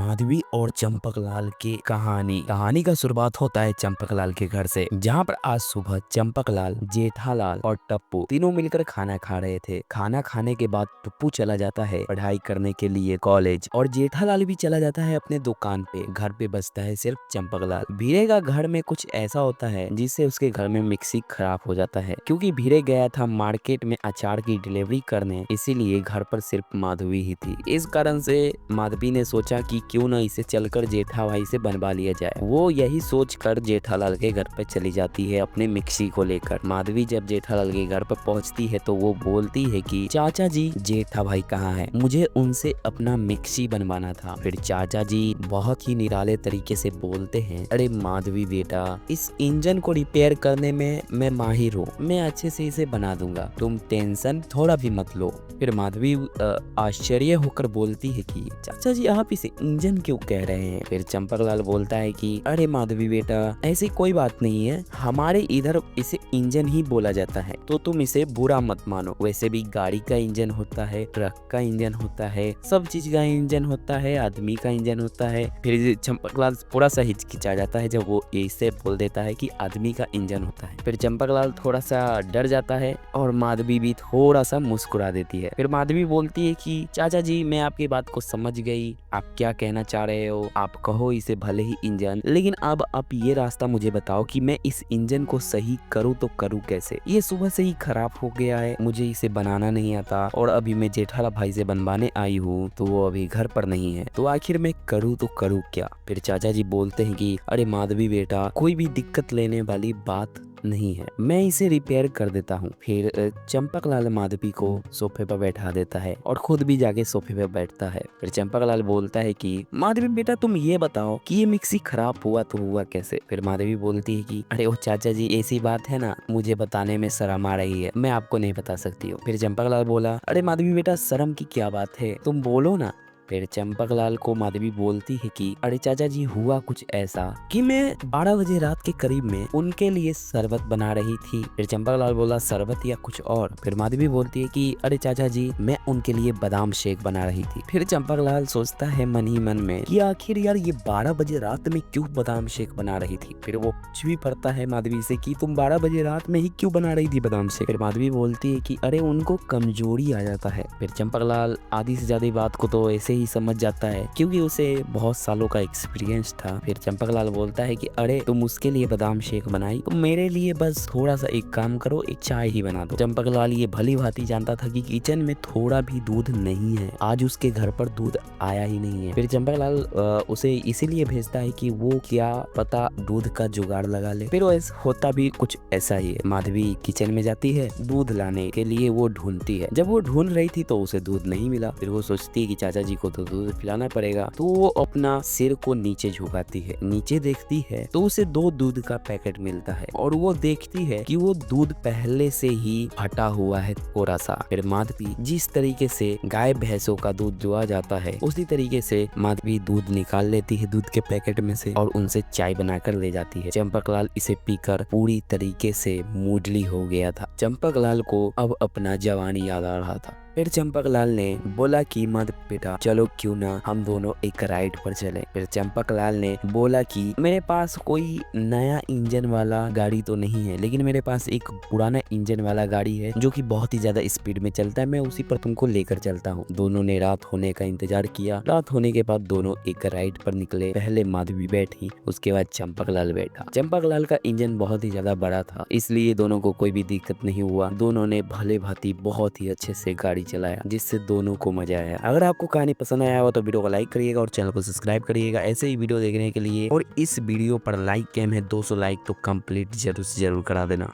माधवी और चंपकलाल की कहानी का शुरुआत होता है चंपकलाल के घर से, जहाँ पर आज सुबह चंपकलाल, जेठालाल और टप्पू तीनों मिलकर खाना खा रहे थे। खाना खाने के बाद टप्पू चला जाता है पढ़ाई करने के लिए कॉलेज, और जेठालाल भी चला जाता है अपने दुकान पे। घर पे बचता है सिर्फ चंपकलाल। भीरे का घर में कुछ ऐसा होता है जिससे उसके घर में मिक्सी खराब हो जाता है, क्योंकि भीरे गया था मार्केट में अचार की डिलीवरी करने, इसीलिए घर पर सिर्फ माधवी ही थी। इस कारण से माधवी ने सोचा कि क्यों न इसे चलकर जेठा भाई से बनवा लिया जाए। वो यही सोचकर जेठालाल के घर पर चली जाती है अपने मिक्सी को लेकर। माधवी जब जेठालाल के घर पर पहुंचती है तो वो बोलती है कि चाचा जी, जेठा भाई कहाँ है, मुझे उनसे अपना मिक्सी बनवाना था। फिर चाचा जी बहुत ही निराले तरीके से बोलते हैं, अरे माधवी बेटा, इस इंजन को रिपेयर करने में मैं माहिर हूँ, मैं अच्छे से इसे बना दूंगा, तुम टेंशन थोड़ा भी मत लो। फिर माधवी आश्चर्य होकर बोलती है कि चाचा जी, आप इसे इंजन क्यों कह रहे हैं। फिर चंपकलाल बोलता है कि अरे माधवी बेटा, ऐसी कोई बात नहीं है, हमारे इधर इसे इंजन ही बोला जाता है, तो तुम इसे बुरा मत मानो। वैसे भी गाड़ी का इंजन होता है, ट्रक का इंजन होता है, सब चीज का इंजन होता है, आदमी का इंजन होता है। फिर चंपकलाल थोड़ा सा हिचकिचा जाता है जब वो ऐसे बोल देता है कि आदमी का इंजन होता है। फिर चंपकलाल थोड़ा सा डर जाता है और माधवी भी थोड़ा सा मुस्कुरा देती है। फिर माधवी बोलती है कि चाचा जी, मैं आपकी बात को समझ गई, आप क्या कहना चाह रहे हो, आप कहो इसे भले ही इंजन, लेकिन अब आप ये रास्ता मुझे बताओ कि मैं इस इंजन को सही करूँ तो करूँ कैसे। ये सुबह से ही खराब हो गया है, मुझे इसे बनाना नहीं आता, और अभी मैं जेठालाल भाई से बनवाने आई हूँ तो वो अभी घर पर नहीं है, तो आखिर मैं करूँ तो करूँ क्या। फिर चाचा जी बोलते हैं कि अरे माधवी बेटा, कोई भी दिक्कत लेने वाली बात नहीं है, मैं इसे रिपेयर कर देता हूँ। फिर चंपकलाल माधवी को सोफे पर बैठा देता है और खुद भी जाके सोफे पर बैठता है। फिर चंपकलाल बोलता है कि माधवी बेटा, तुम ये बताओ कि ये मिक्सी खराब हुआ तो हुआ कैसे। फिर माधवी बोलती है कि अरे ओ चाचा जी, ऐसी बात है ना, मुझे बताने में शर्म आ रही है, मैं आपको नहीं बता सकती हूँ। फिर चंपकलाल बोला, अरे माधवी बेटा, शर्म की क्या बात है, तुम बोलो ना। फिर चंपकलाल को माधवी बोलती है कि अरे चाचा जी, हुआ कुछ ऐसा कि मैं 12 बजे रात के करीब में उनके लिए शरबत बना रही थी। फिर चंपकलाल बोला, शरबत या कुछ और। फिर माधवी बोलती है कि अरे चाचा जी, मैं उनके लिए बादाम शेक बना रही थी। फिर चंपकलाल सोचता है मन ही मन में कि आखिर यार, ये 12 बजे रात में क्यों बादाम शेक बना रही थी। फिर वो कुछ भी पड़ता है माधवी से कि तुम 12 बजे रात में ही क्यों बना रही थी बादाम शेक। फिर माधवी बोलती है कि अरे उनको कमजोरी आ जाता है। फिर चंपकलाल आधी से ज्यादा बात को तो ऐसे ही समझ जाता है, क्योंकि उसे बहुत सालों का एक्सपीरियंस था। फिर चंपकलाल बोलता है कि अरे तुम उसके लिए बादाम शेक बनाई, तो मेरे लिए बस थोड़ा सा एक काम करो, एक चाय ही बना दो। चंपकलाल ये भली भांति जानता था कि किचन में थोड़ा भी दूध नहीं है, आज उसके घर पर दूध आया ही नहीं है। फिर चंपकलाल उसे इसीलिए भेजता है कि वो क्या पता दूध का जुगाड़ लगा ले। फिर होता भी कुछ ऐसा ही है। माधवी किचन में जाती है दूध लाने के लिए, वो ढूंढती है। जब वो ढूंढ रही थी तो उसे दूध नहीं मिला। फिर वो सोचती है कि चाचा जी को तो दूध पिलाना पड़ेगा, तो वो अपना सिर को नीचे झुकाती है, नीचे देखती है तो उसे 2 दूध का पैकेट मिलता है, और वो देखती है कि वो दूध पहले से ही फटा हुआ है थोड़ा सा। फिर माधवी जिस तरीके से गाय भैंसों का दूध दुआ जाता है, उसी तरीके से माधवी दूध निकाल लेती है दूध के पैकेट में से और उनसे चाय बनाकर ले जाती है। चंपकलाल इसे पीकर पूरी तरीके से मूडली हो गया था। चंपकलाल को अब अपना जवानी याद आ रहा था। फिर चंपकलाल ने बोला कि मत बेटा, चलो क्यों ना हम दोनों एक राइड पर चले। फिर चंपकलाल ने बोला कि मेरे पास कोई नया इंजन वाला गाड़ी तो नहीं है, लेकिन मेरे पास एक पुराना इंजन वाला गाड़ी है जो कि बहुत ही ज्यादा स्पीड में चलता है, मैं उसी पर तुमको लेकर चलता हूँ। दोनों ने रात होने का इंतजार किया। रात होने के बाद दोनों एक राइड पर निकले। पहले माधवी बैठी, उसके बाद चंपकलाल बैठा। चंपकलाल का इंजन बहुत ही ज्यादा बड़ा था, इसलिए दोनों को कोई भी दिक्कत नहीं हुआ। दोनों ने भले भांति बहुत ही अच्छे से गाड़ी चलाया, जिससे दोनों को मजा आया। अगर आपको कहानी पसंद आया हो तो वीडियो को लाइक करिएगा और चैनल को सब्सक्राइब करिएगा ऐसे ही वीडियो देखने के लिए। और इस वीडियो पर लाइक कैम है 200 लाइक, तो कंप्लीट जरूर से जरूर करा देना।